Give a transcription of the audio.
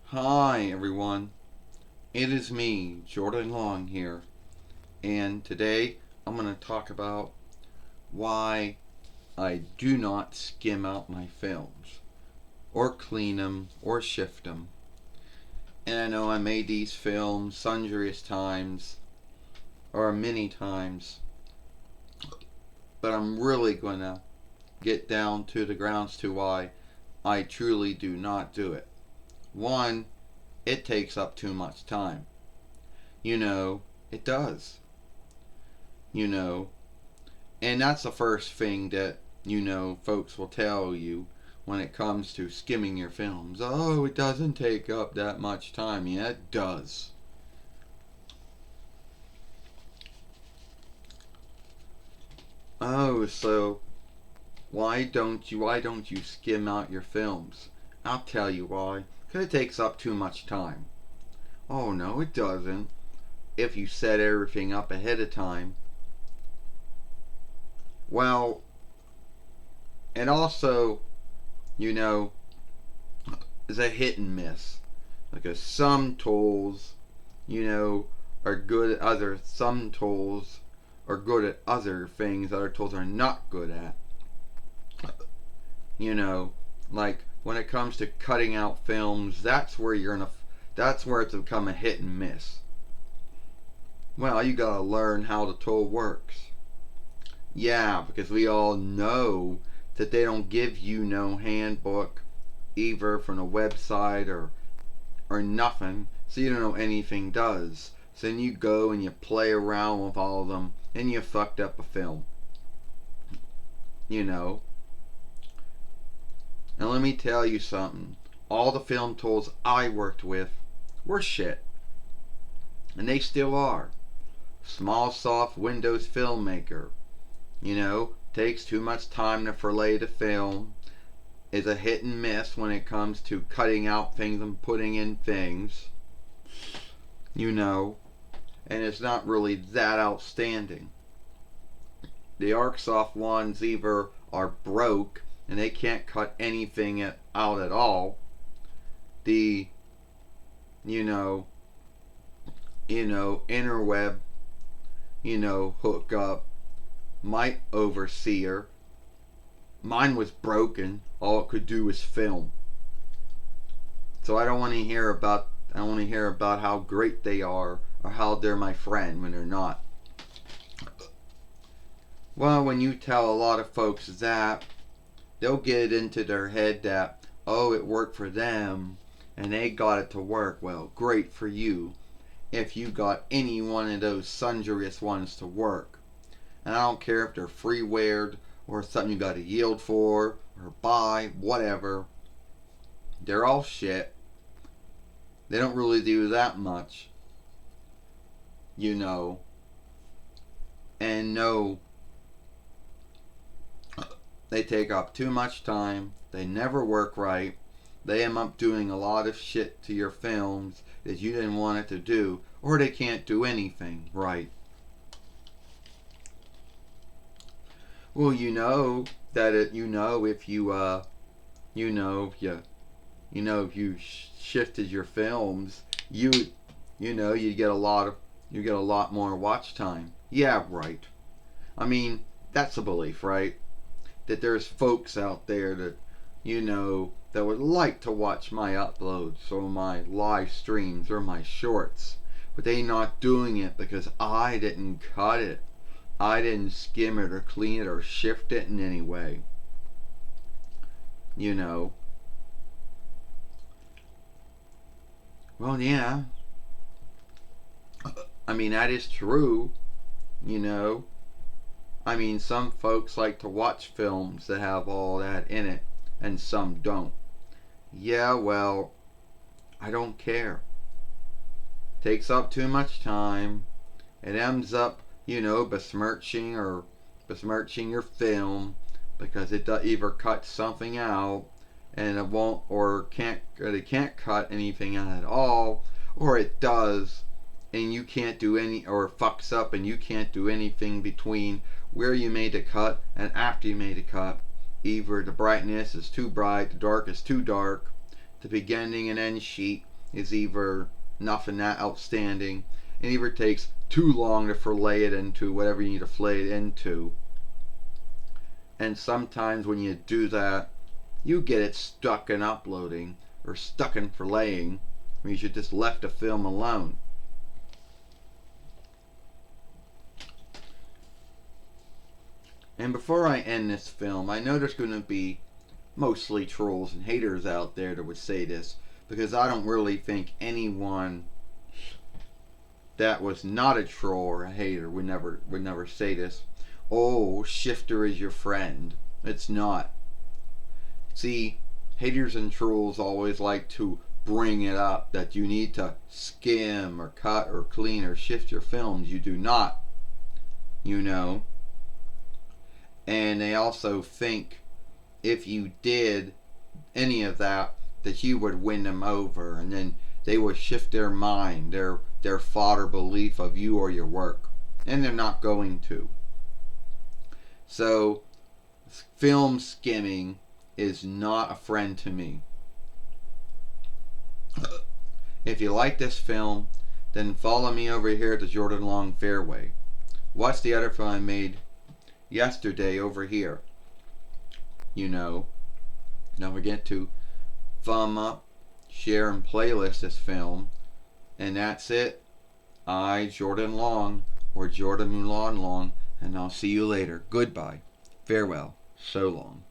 Hi everyone, it is me, Jordan Long here, and today I'm going to talk about why I do not skim out my films, or clean them, or shift them. And I know I made these films sundriest times, or many times, but I'm really going to get down to the grounds to why I truly do not do it. One, it takes up too much time. It does. You know, And that's the first thing that, folks will tell you when it comes to skimming your films. Oh, it doesn't take up that much time. Yeah, it does. Oh, so why don't you skim out your films? I'll tell you why. Because it takes up too much time. Oh no, it doesn't. If you set everything up ahead of time. Well, and also, you know, is a hit and miss. Because some tools, you know, are good at other. Some tools are good at other things other tools are not good at. You know, like when it comes to cutting out films, that's where it's become a hit and miss. Well, you gotta learn how the tool works. Yeah, because we all know that they don't give you no handbook either from a website or nothing, so you don't know anything does. So then you go and you play around with all of them and you fucked up a film. You know. And let me tell you something. All the film tools I worked with were shit. And they still are. Smallsoft Windows Filmmaker. Takes too much time to fillet the film. Is a hit and miss when it comes to cutting out things and putting in things. You know. And it's not really that outstanding. The ArcSoft ones either are broke and they can't cut anything out at all. The you know interweb hookup might overseer. Mine was broken. All it could do was film. So I don't want to hear about how great they are or how they're my friend when they're not. Well, when you tell a lot of folks that, they'll get it into their head that, oh, it worked for them and they got it to work. Well, great for you if you got any one of those sundriest ones to work. And I don't care if they're freewared or something you got to yield for or buy, whatever. They're all shit. They don't really do that much, you know. And no, they take up too much time. They never work right. They end up doing a lot of shit to your films that you didn't want it to do, or they can't do anything right. Well, you know that it. If you you know if you if you shifted your films, you get a lot more watch time. Yeah, right. I mean, that's a belief, right? That there's folks out there that that would like to watch my uploads or my live streams or my shorts, but they not doing it because I didn't cut it. I didn't skim it or clean it or shift it in any way. You know. Well, yeah. I mean, that is true. You know. I mean, some folks like to watch films that have all that in it, and some don't. Yeah, well, I don't care. Takes up too much time. It ends up, besmirching your film because it either cuts something out and it won't or it can't cut anything out at all, or it does and you can't do any or fucks up and you can't do anything between where you made the cut and after you made the cut. Either the brightness is too bright, the dark is too dark, the beginning and end sheet is either nothing that outstanding, and either takes too long to fillet it into whatever you need to fillet it into. And sometimes when you do that, you get it stuck in uploading or stuck in filleting. You should just left the film alone. And before I end this film, I know there's going to be mostly trolls and haters out there that would say this, because I don't really think anyone that was not a troll or a hater would never say this. Oh, Shifter is your friend. It's not. See, haters and trolls always like to bring it up that you need to skim or cut or clean or shift your films. You do not, you know. And they also think if you did any of that, that you would win them over, and then they would shift their mind, their thought or belief of you or your work, and they're not going to. So film skimming is not a friend to me. If you like this film, then follow me over here at the Jordan Long Fairway. Watch the other film I made yesterday over here. You know, don't forget to thumb up, share, and playlist this film. And that's it. I, Jordan Long, or Jordan Mulan Long, and I'll see you later. Goodbye. Farewell. So long.